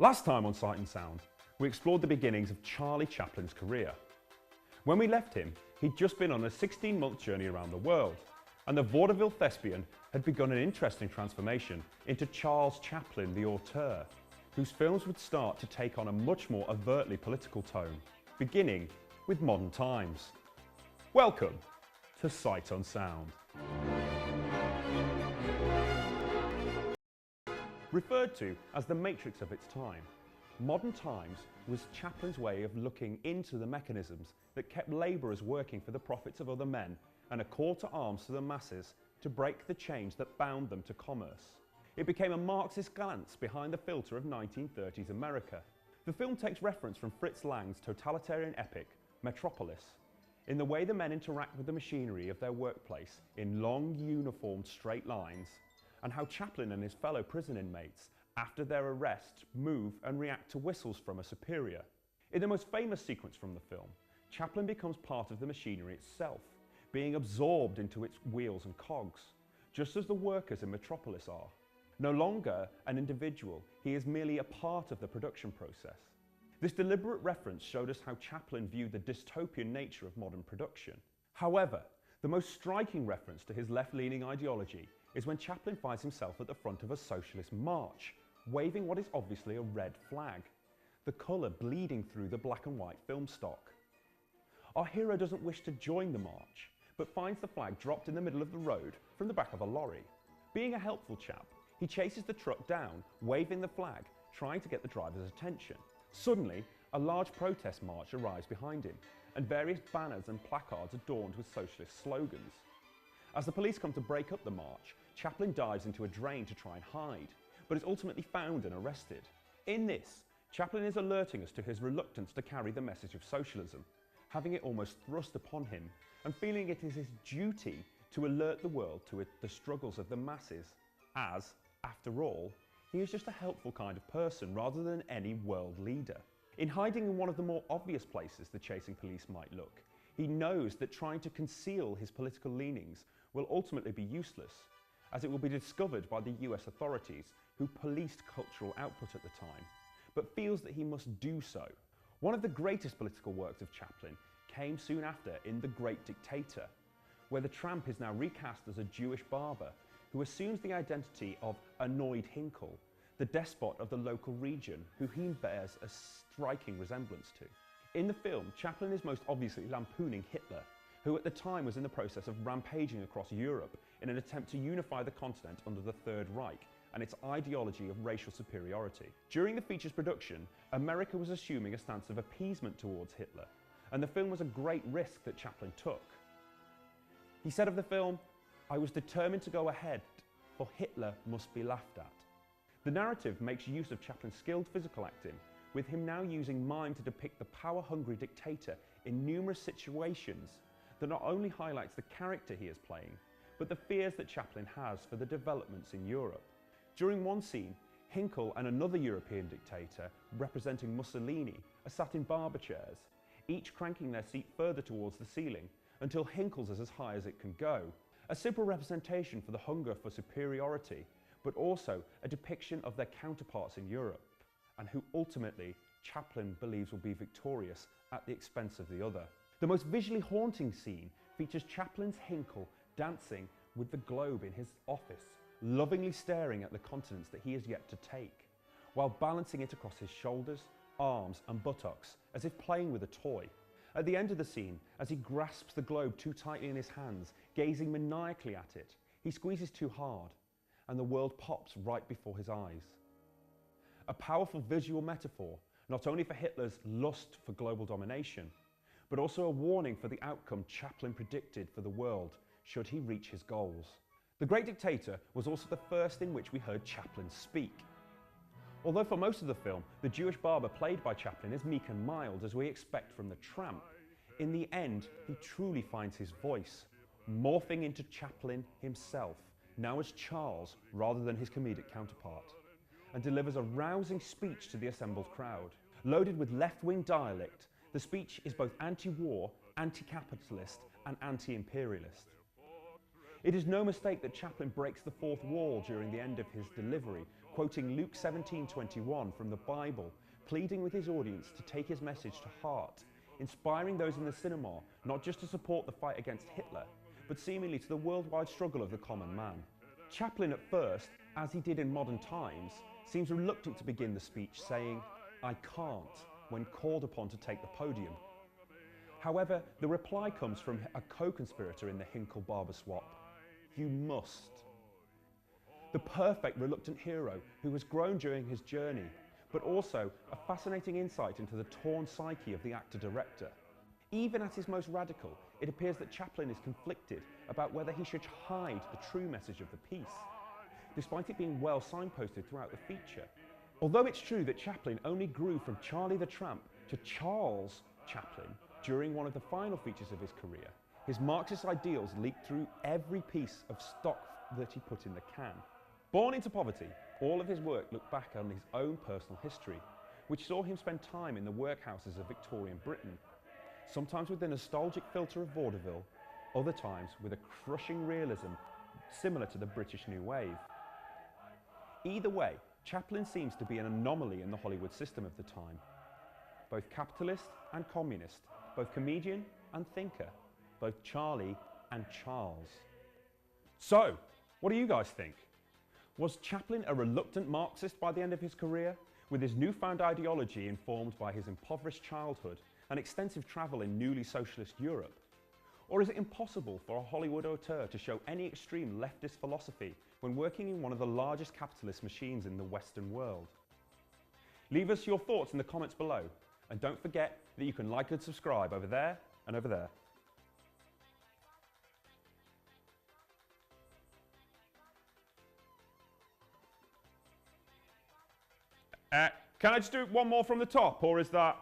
Last time on Sight and Sound, we explored the beginnings of Charlie Chaplin's career. When we left him, he'd just been on a 16-month journey around the world, and the vaudeville thespian had begun an interesting transformation into Charles Chaplin, the auteur, whose films would start to take on a much more overtly political tone, beginning with Modern Times. Welcome to Sight on Sound. Referred to as the matrix of its time, Modern Times was Chaplin's way of looking into the mechanisms that kept labourers working for the profits of other men, and a call to arms to the masses to break the chains that bound them to commerce. It became a Marxist glance behind the filter of 1930s America. The film takes reference from Fritz Lang's totalitarian epic, Metropolis, in the way the men interact with the machinery of their workplace in long, uniformed, straight lines, and how Chaplin and his fellow prison inmates, after their arrest, move and react to whistles from a superior. In the most famous sequence from the film, Chaplin becomes part of the machinery itself, being absorbed into its wheels and cogs, just as the workers in Metropolis are. No longer an individual, he is merely a part of the production process. This deliberate reference showed us how Chaplin viewed the dystopian nature of modern production. However, the most striking reference to his left-leaning ideology is when Chaplin finds himself at the front of a socialist march, waving what is obviously a red flag, the colour bleeding through the black and white film stock. Our hero doesn't wish to join the march, but finds the flag dropped in the middle of the road from the back of a lorry. Being a helpful chap, he chases the truck down, waving the flag, trying to get the driver's attention. Suddenly, a large protest march arrives behind him, and various banners and placards adorned with socialist slogans. As the police come to break up the march, Chaplin dives into a drain to try and hide, but is ultimately found and arrested. In this, Chaplin is alerting us to his reluctance to carry the message of socialism, having it almost thrust upon him, and feeling it is his duty to alert the world to the struggles of the masses, as, after all, he is just a helpful kind of person rather than any world leader. In hiding in one of the more obvious places the chasing police might look, he knows that trying to conceal his political leanings will ultimately be useless, as it will be discovered by the US authorities who policed cultural output at the time, but feels that he must do so. One of the greatest political works of Chaplin came soon after in The Great Dictator, where the tramp is now recast as a Jewish barber who assumes the identity of Annoyed Hinkle, the despot of the local region who he bears a striking resemblance to. In the film, Chaplin is most obviously lampooning Hitler, who at the time was in the process of rampaging across Europe in an attempt to unify the continent under the Third Reich and its ideology of racial superiority. During the feature's production, America was assuming a stance of appeasement towards Hitler, and the film was a great risk that Chaplin took. He said of the film, "I was determined to go ahead, for Hitler must be laughed at." The narrative makes use of Chaplin's skilled physical acting, with him now using mime to depict the power-hungry dictator in numerous situations that not only highlights the character he is playing, but the fears that Chaplin has for the developments in Europe. During one scene, Hinkle and another European dictator, representing Mussolini, are sat in barber chairs, each cranking their seat further towards the ceiling until Hinkle's is as high as it can go. A simple representation for the hunger for superiority, but also a depiction of their counterparts in Europe, and who ultimately Chaplin believes will be victorious at the expense of the other. The most visually haunting scene features Chaplin's Hinkle dancing with the globe in his office, lovingly staring at the continents that he has yet to take, while balancing it across his shoulders, arms and buttocks as if playing with a toy. At the end of the scene, as he grasps the globe too tightly in his hands, gazing maniacally at it, he squeezes too hard, and the world pops right before his eyes. A powerful visual metaphor, not only for Hitler's lust for global domination, but also a warning for the outcome Chaplin predicted for the world should he reach his goals. The Great Dictator was also the first in which we heard Chaplin speak. Although for most of the film, the Jewish barber played by Chaplin is meek and mild as we expect from the tramp, in the end he truly finds his voice, morphing into Chaplin himself, now as Charles rather than his comedic counterpart, and delivers a rousing speech to the assembled crowd. Loaded with left-wing dialect, the speech is both anti-war, anti-capitalist and anti-imperialist. It is no mistake that Chaplin breaks the fourth wall during the end of his delivery, quoting Luke 17:21 from the Bible, pleading with his audience to take his message to heart, inspiring those in the cinema not just to support the fight against Hitler, but seemingly to the worldwide struggle of the common man. Chaplin at first, as he did in modern times, seems reluctant to begin the speech saying, "I can't," when called upon to take the podium. However, the reply comes from a co-conspirator in the Hinkle-Barber swap: "You must." The perfect reluctant hero who has grown during his journey, but also a fascinating insight into the torn psyche of the actor-director. Even at his most radical, it appears that Chaplin is conflicted about whether he should hide the true message of the piece, despite it being well signposted throughout the feature. Although it's true that Chaplin only grew from Charlie the Tramp to Charles Chaplin during one of the final features of his career, his Marxist ideals leaked through every piece of stock that he put in the can. Born into poverty, all of his work looked back on his own personal history, which saw him spend time in the workhouses of Victorian Britain, sometimes with the nostalgic filter of vaudeville, other times with a crushing realism similar to the British New Wave. Either way, Chaplin seems to be an anomaly in the Hollywood system of the time. Both capitalist and communist, both comedian and thinker, both Charlie and Charles. So, what do you guys think? Was Chaplin a reluctant Marxist by the end of his career, with his newfound ideology informed by his impoverished childhood and extensive travel in newly socialist Europe? Or is it impossible for a Hollywood auteur to show any extreme leftist philosophy when working in one of the largest capitalist machines in the Western world? Leave us your thoughts in the comments below, and don't forget that you can like and subscribe over there and over there. Can I just do one more from the top, or is that...